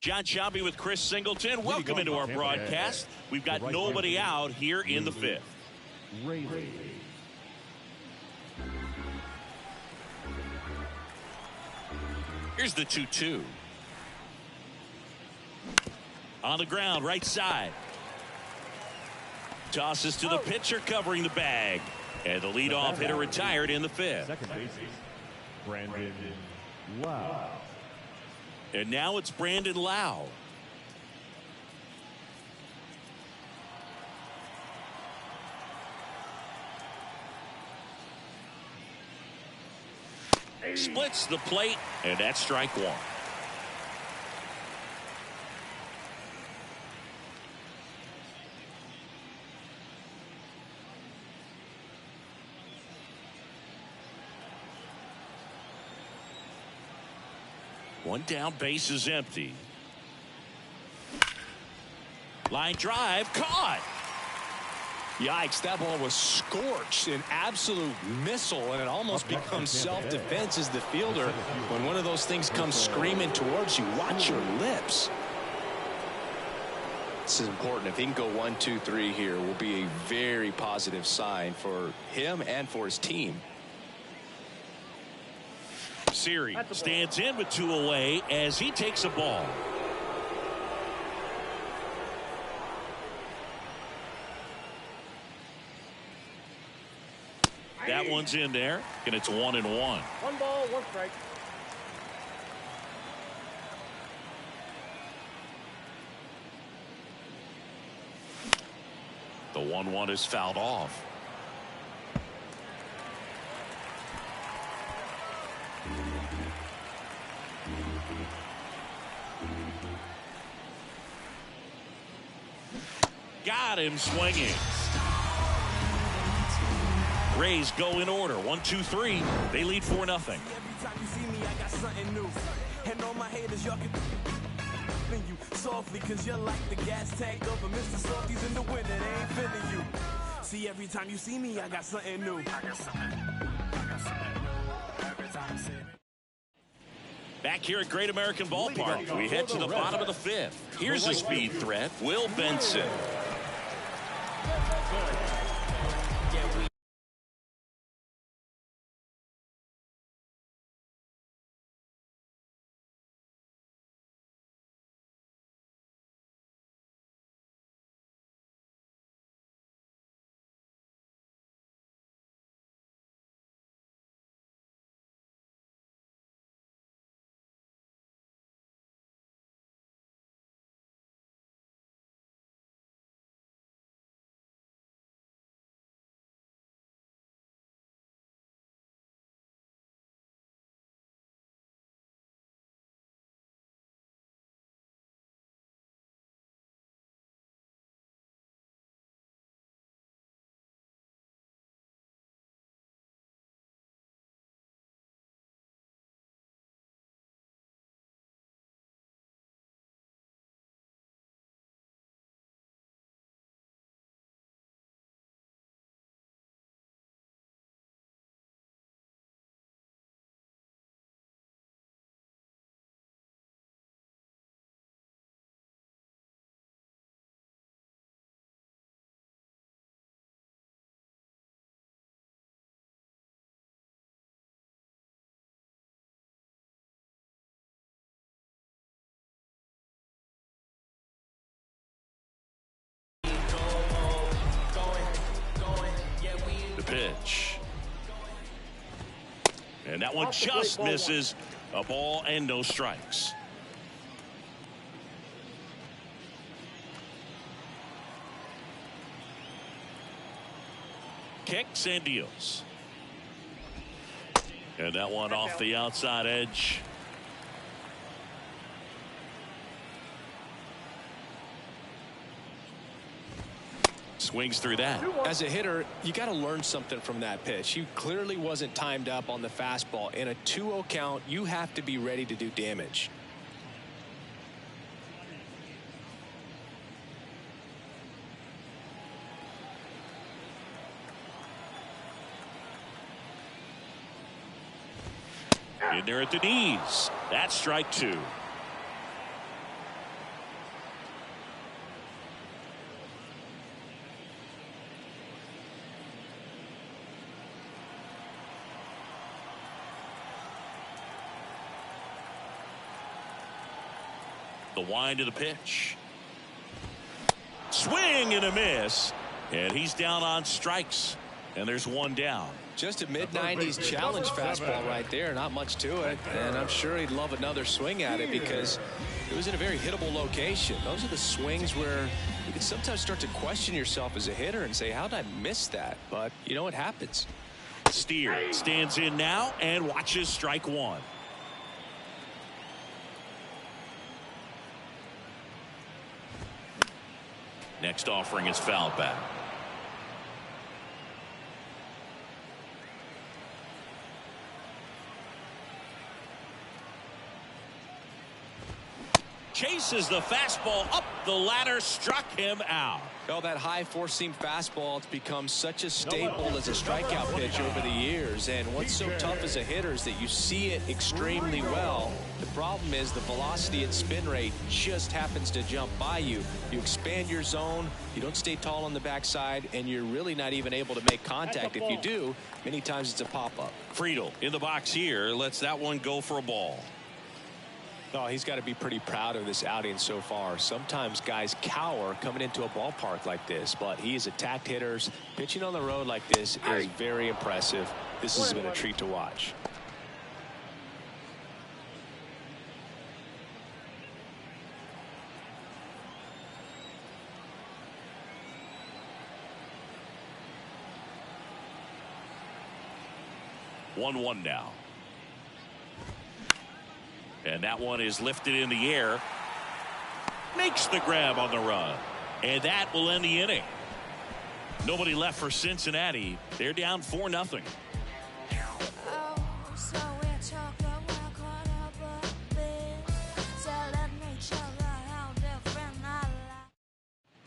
John Shelby with Chris Singleton. Welcome into our broadcast. We've got nobody out here in the fifth. Here's the 2-2. On the ground, right side. Tosses to the pitcher covering the bag. And the leadoff hitter retired in the fifth. Second bases, Brandon Lau. And now it's Brandon Lau. Splits the plate, and that's strike one. One down, base is empty. Line drive, caught. Yikes, that ball was scorched, an absolute missile, and it almost becomes self-defense as the fielder. When one of those things comes screaming towards you, watch your lips. This is important. If he can go 1, 2, 3 here, will be a very positive sign for him and for his team. Siri stands in with 2 away as he takes a ball. That one's in there, and it's 1-1. 1 ball, 1 strike. The 1-1 is fouled off. Got him swinging. Rays go in order. 1, 2, 3. They lead 4-0. Every time you see me, I got something new. And all my haters, y'all can you softly, cause you're like the gas tank of a Mr. Softies in the winter. They ain't feeling you. See, every time you see me, I got something new. Back here at Great American Ballpark, we head to the bottom of the fifth. Here's a speed threat, Will Benson. Pitch. And that one just misses. A ball and no strikes. Kicks and deals. And that one off the outside edge. Swings through that. As a hitter, you got to learn something from that pitch. He clearly wasn't timed up on the fastball. In a 2-0 count, you have to be ready to do damage. In there at the knees. That's strike 2. The wind of the pitch. Swing and a miss. And he's down on strikes. And there's one down. Just a mid-90s challenge fastball right there. Not much to it. And I'm sure he'd love another swing at it because it was in a very hittable location. Those are the swings where you can sometimes start to question yourself as a hitter and say, how did I miss that? But you know what happens. Steer stands in now and watches strike one. Next offering is foul back. Chases the fastball up the ladder, struck him out. Well, that high four-seam fastball has become such a staple as a strikeout pitch over the years. And what's so tough as a hitter is that you see it extremely well. The problem is the velocity and spin rate just happens to jump by you. You expand your zone, you don't stay tall on the backside, and you're really not even able to make contact. If you do, many times it's a pop-up. Friedel in the box here lets that one go for a ball. Oh, he's got to be pretty proud of this outing so far. Sometimes guys cower coming into a ballpark like this, but he has attacked hitters. Pitching on the road like this is very impressive. This has been a treat to watch. One now. And that one is lifted in the air. Makes the grab on the run. And that will end the inning. Nobody left for Cincinnati. They're down 4-0.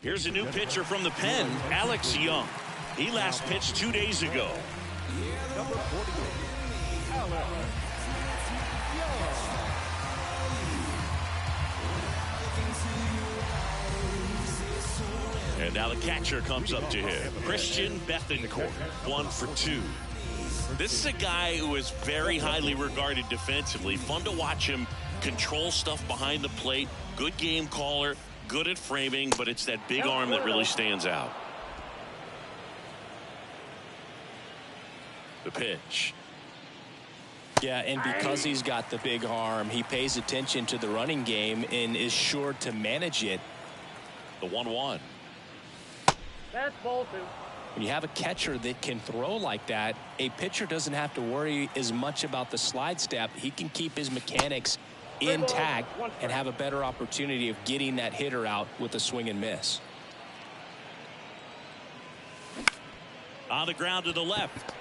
Here's a new pitcher from the pen, Alex Young. He last pitched 2 days ago. Number 48, Alex. And now the catcher comes up to him. Christian Bethancourt, 1 for 2. This is a guy who is very highly regarded defensively. Fun to watch him control stuff behind the plate. Good game caller, good at framing, but it's that big arm that really stands out. The pitch. Yeah, and because he's got the big arm, he pays attention to the running game and is sure to manage it. The 1-1. That's ball two. When you have a catcher that can throw like that, a pitcher doesn't have to worry as much about the slide step. He can keep his mechanics intact and have a better opportunity of getting that hitter out with a swing and miss. On the ground to the left.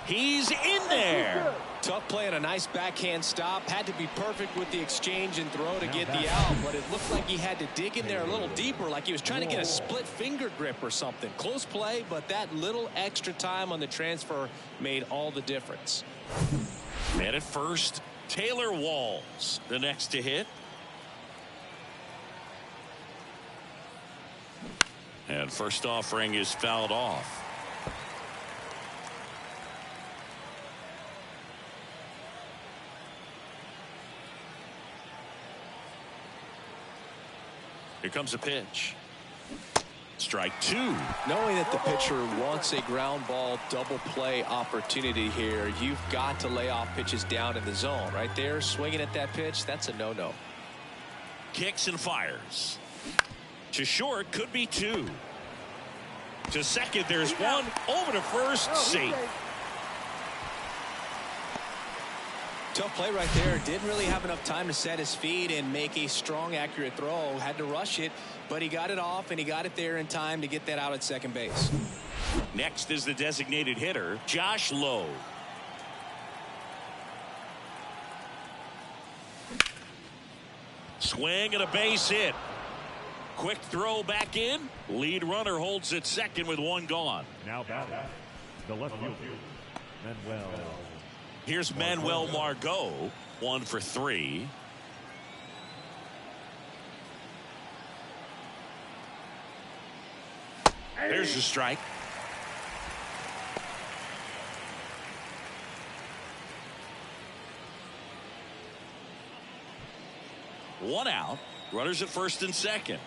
He's in there. Tough play and a nice backhand stop. Had to be perfect with the exchange and throw to get the out, but it looked like he had to dig in there a little deeper, like he was trying to get a split finger grip or something. Close play, but that little extra time on the transfer made all the difference. And at first, Taylor Walls, the next to hit. And first offering is fouled off. Here comes a pitch. Strike two. Knowing that the pitcher wants a ground ball double play opportunity here, you've got to lay off pitches down in the zone. Right there, swinging at that pitch, that's a no-no. Kicks and fires. To short, could be two. To second, there's one. Over to first, safe. Tough play right there. Didn't really have enough time to set his feet and make a strong, accurate throw. Had to rush it, but he got it off, and he got it there in time to get that out at second base. Next is the designated hitter, Josh Lowe. Swing and a base hit. Quick throw back in. Lead runner holds at second with one gone. Now batting, the left fielder, Manuel. Here's Manuel Margot, 1 for 3. There's the strike. One out. Runners at first and second.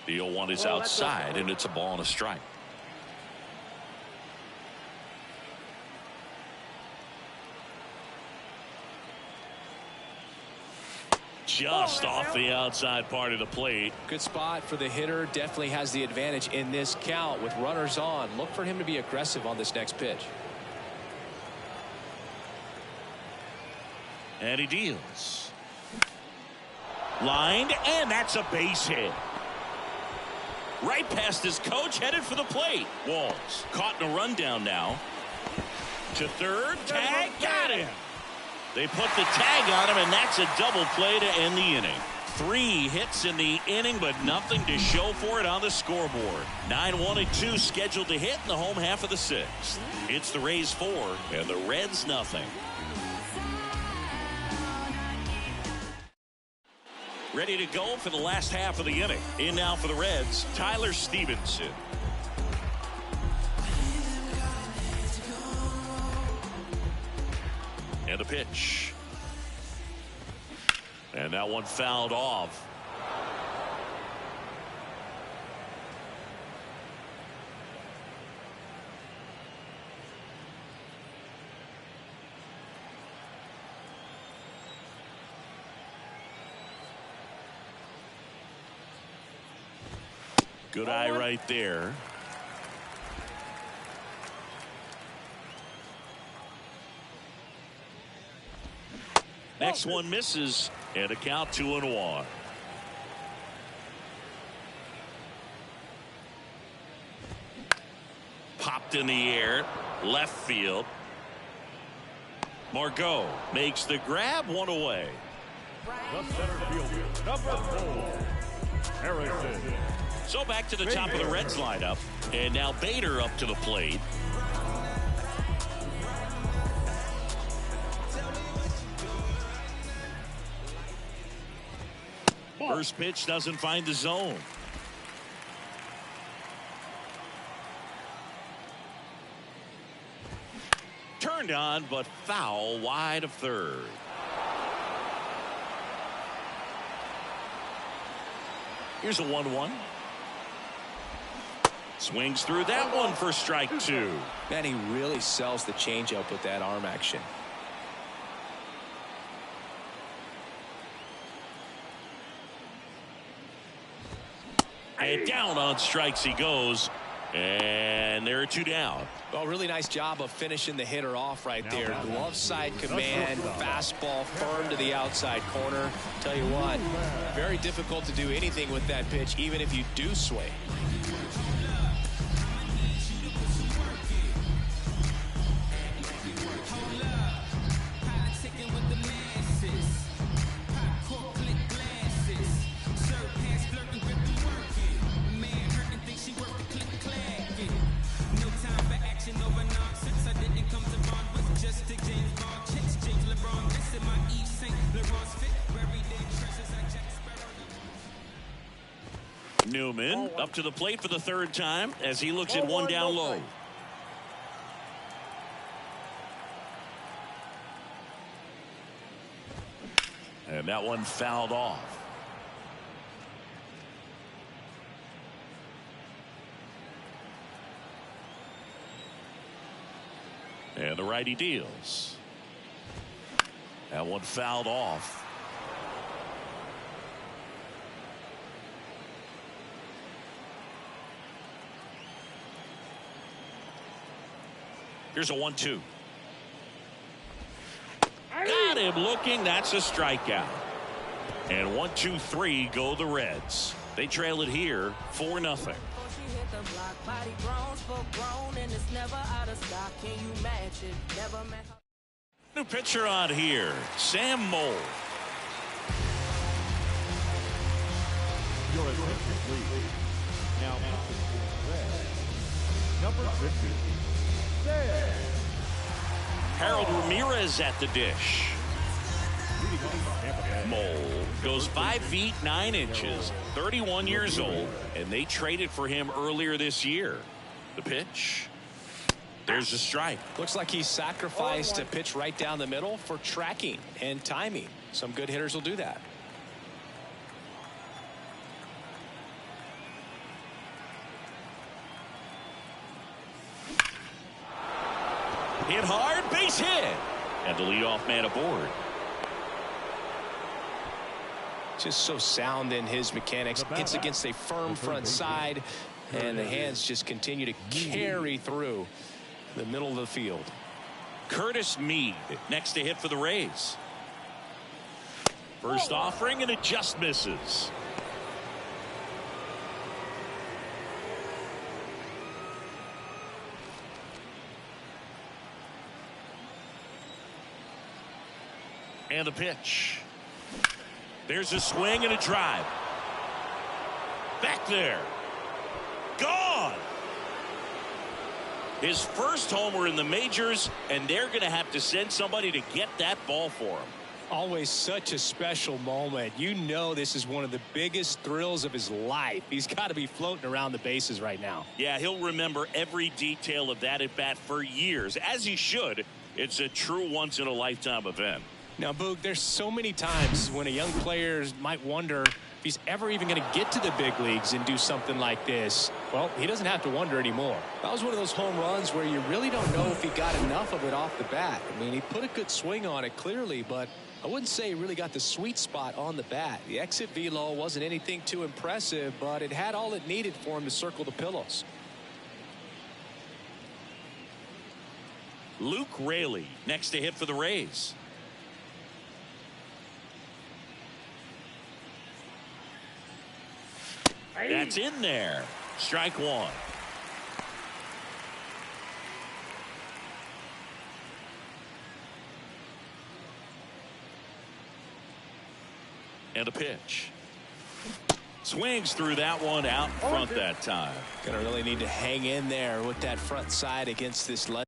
The 0-1 is outside, and it's a ball and a strike. Just off the outside part of the plate. Good spot for the hitter. Definitely has the advantage in this count with runners on. Look for him to be aggressive on this next pitch. And he deals. Lined, and that's a base hit. Right past his coach, headed for the plate. Walls caught in a rundown now. To third, tag, got him. They put the tag on him, and that's a double play to end the inning. 3 hits in the inning, but nothing to show for it on the scoreboard. 9-1-2 scheduled to hit in the home half of the 6th. It's the Rays 4 and the Reds nothing. Ready to go for the last half of the inning. In now for the Reds, Tyler Stevenson. And a pitch. And that one fouled off. Good eye right there. Next one misses, and a count 2-1. Popped in the air, left field. Margot makes the grab, one away. The center fielder, number 4, Harrison. So back to the top of the Reds lineup, and now Bader up to the plate. First pitch doesn't find the zone. Turned on, but foul wide of third. Here's a 1-1. Swings through that one for strike 2. Man, he really sells the changeup with that arm action. And down on strikes he goes. And there are 2 down. Well, really nice job of finishing the hitter off right there. Glove side command, fastball firm to the outside corner. Tell you what, very difficult to do anything with that pitch, even if you do swing. Newman up to the plate for the 3rd time as he looks at one down low. And that one fouled off. And the righty deals. That one fouled off. Here's a 1-2. Got him looking. That's a strikeout. And 1-2-3 go the Reds. They trail it here 4-0. New pitcher on here, Sam Mole. Your attention, please. Now, number 50. Harold Ramirez at the dish. Mole goes 5 feet 9 inches, 31 years old, and they traded for him earlier this year. The pitch. There's a strike. Looks like he sacrificed a pitch right down the middle for tracking and timing. Some good hitters will do that. Hit hard, base hit. And the leadoff man aboard. Just so sound in his mechanics. Hits against a firm front side, and the hands just continue to carry through the middle of the field. Curtis Mead next to hit for the Rays. First offering, and it just misses. And the pitch. There's a swing and a drive. Back there. Gone. His first homer in the majors, and they're going to have to send somebody to get that ball for him. Always such a special moment. You know this is one of the biggest thrills of his life. He's got to be floating around the bases right now. Yeah, he'll remember every detail of that at bat for years, as he should. It's a true once-in-a-lifetime event. Now, Boog, there's so many times when a young player might wonder if he's ever even going to get to the big leagues and do something like this. Well, he doesn't have to wonder anymore. That was one of those home runs where you really don't know if he got enough of it off the bat. I mean, he put a good swing on it clearly, but I wouldn't say he really got the sweet spot on the bat. The exit velo wasn't anything too impressive, but it had all it needed for him to circle the pillows. Luke Raley next to hit for the Rays. That's in there. Strike one. And a pitch. Swings through that one out front that time. Gonna really need to hang in there with that front side against this left.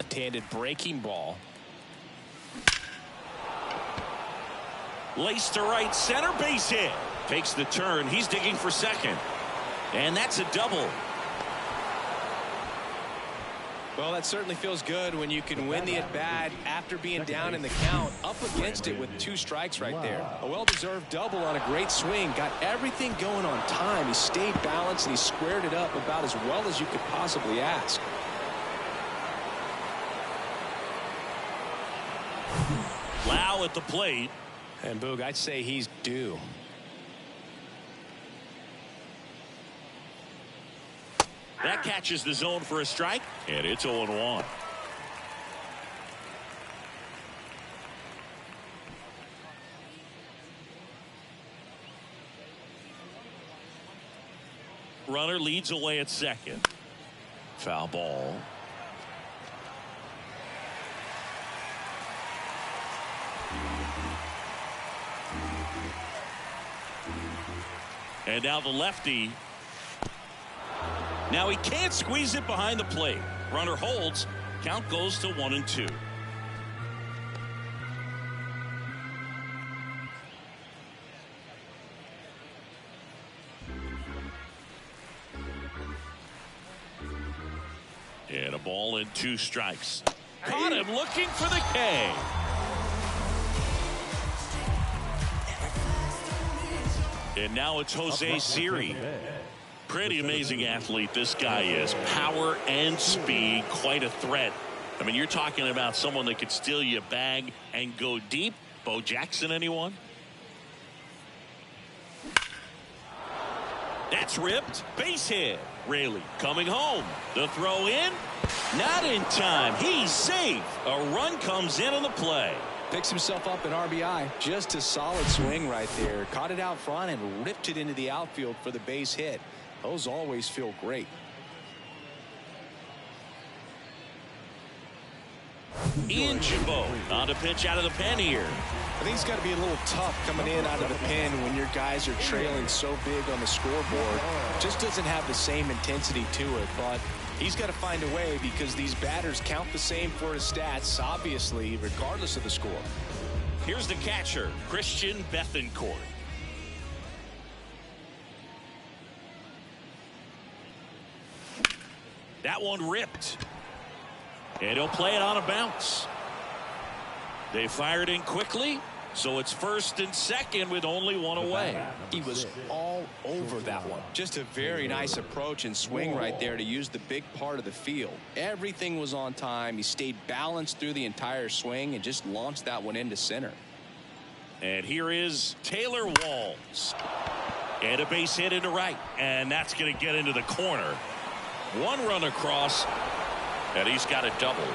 Left-handed breaking ball. Lace to right center, base hit. Takes the turn. He's digging for second. And that's a double. Well, that certainly feels good when you can win the at-bat after being down in the count, up against it with 2 strikes right there. A well-deserved double on a great swing. Got everything going on time. He stayed balanced and he squared it up about as well as you could possibly ask. Lau at the plate. And Boog, I'd say he's due. That catches the zone for a strike, and it's 0-1. Runner leads away at second. Foul ball. And now the lefty. Now he can't squeeze it behind the plate. Runner holds. Count goes to 1-2. A ball and 2 strikes. Caught him looking for the K. And now it's Jose Siri. Pretty amazing athlete this guy is. Power and speed, quite a threat. I mean, you're talking about someone that could steal your bag and go deep. Bo Jackson, anyone? That's ripped. Base hit. Raley coming home. The throw in. Not in time. He's safe. A run comes in on the play. Picks himself up an RBI. Just a solid swing right there. Caught it out front and ripped it into the outfield for the base hit. Those always feel great. Ian Jimbo on a pitch out of the pen here. I think it's got to be a little tough coming in out of the pen when your guys are trailing so big on the scoreboard. Just doesn't have the same intensity to it, but he's got to find a way because these batters count the same for his stats, obviously, regardless of the score. Here's the catcher, Christian Bethancourt. That one ripped. And he'll play it on a bounce. They fired in quickly, so it's first and second with only 1 away. He was all over that one. Just a very nice approach and swing right there to use the big part of the field. Everything was on time. He stayed balanced through the entire swing and just launched that one into center. And here is Taylor Walls. And a base hit into right. And that's going to get into the corner. 1 run across. And he's got a double.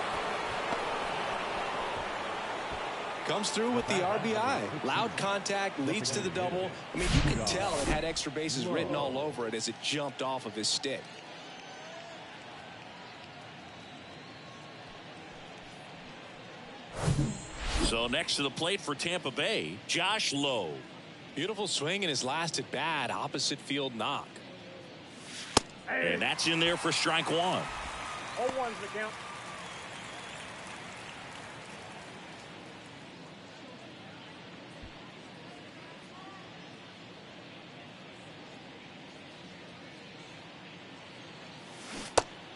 Comes through with the RBI. Loud contact leads to the double. I mean, you can tell it had extra bases written all over it as it jumped off of his stick. So next to the plate for Tampa Bay, Josh Lowe. Beautiful swing in his last at bat. Opposite field knock. And that's in there for strike 1. 0-1's the count.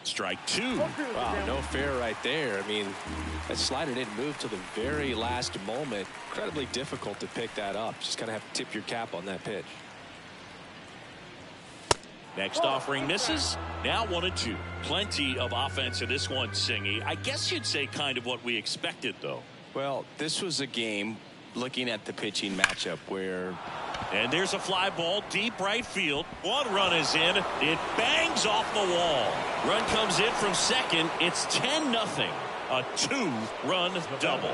Strike 2. Wow, no fair right there. I mean, that slider didn't move till the very last moment. Incredibly difficult to pick that up. Just kind of have to tip your cap on that pitch. Next offering misses. Now 1-2. Plenty of offense in this one, Singy. I guess you'd say kind of what we expected, though. Well, this was a game looking at the pitching matchup where. And there's a fly ball deep right field. 1 run is in. It bangs off the wall. Run comes in from second. It's 10-0. A 2-run double.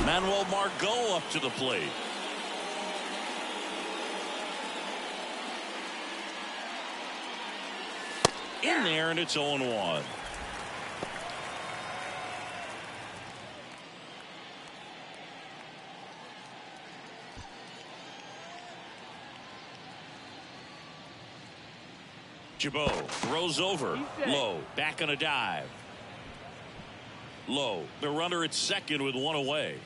Manuel Margot up to the plate. In there, and it's 0-1. Jabot throws over. Low, back on a dive. Low, the runner at second with 1 away.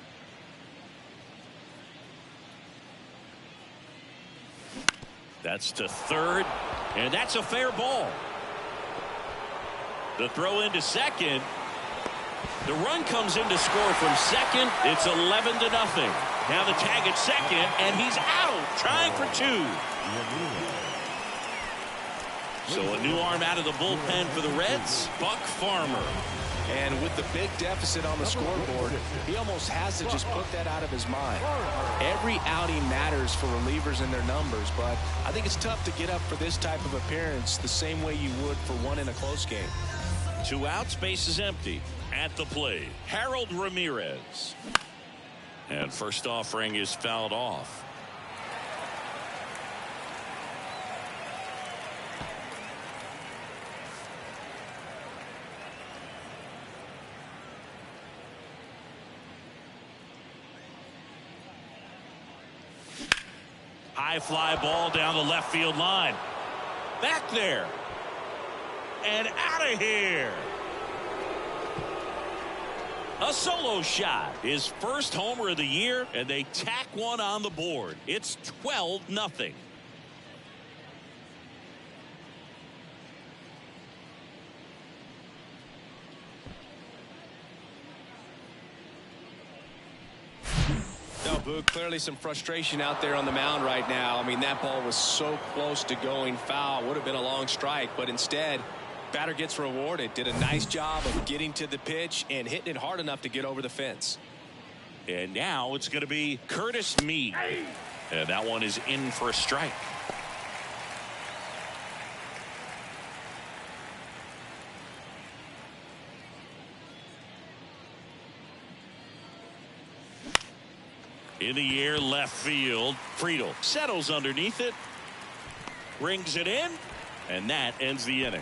That's to third, and that's a fair ball. The throw into second. The run comes in to score from second. It's 11-0. Now the tag at second, and he's out, trying for 2. So a new arm out of the bullpen for the Reds, Buck Farmer. And with the big deficit on the scoreboard, he almost has to just put that out of his mind. Every outing matters for relievers and their numbers, but I think it's tough to get up for this type of appearance the same way you would for one in a close game. 2 outs, base is empty. At the plate, Harold Ramirez. And first offering is fouled off. High fly ball down the left field line. Back there. And out of here. A solo shot, his first homer of the year, and they tack one on the board. It's 12-0. No, Boo, clearly some frustration out there on the mound right now. I mean, that ball was so close to going foul. Would have been a long strike, but instead, batter gets rewarded. Did a nice job of getting to the pitch and hitting it hard enough to get over the fence. And now it's going to be Curtis Mead. And that one is in for a strike. In the air, left field. Friedel settles underneath it. Rings it in. And that ends the inning.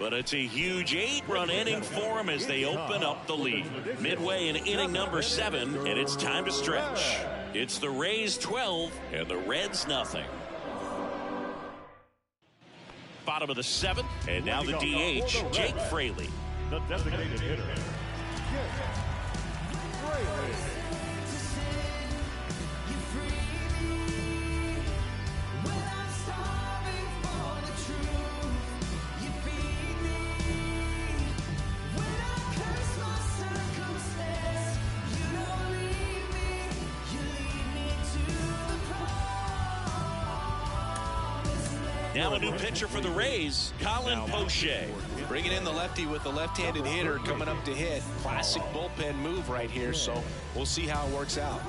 But it's a huge 8-run inning for them as they open up the lead. Midway in inning number 7, and it's time to stretch. It's the Rays 12 and the Reds nothing. Bottom of the 7th, and now the DH, Jake Fraley. The designated hitter, Jake Fraley. Now a new pitcher for the Rays, Colin Poche. Bringing in the lefty with the left-handed hitter coming up to hit. Classic bullpen move right here, so we'll see how it works out.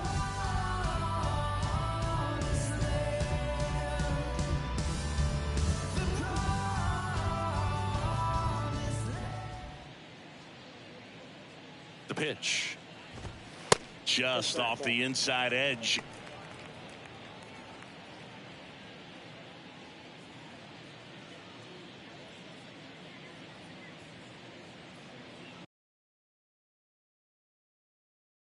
The pitch. Just off the inside edge.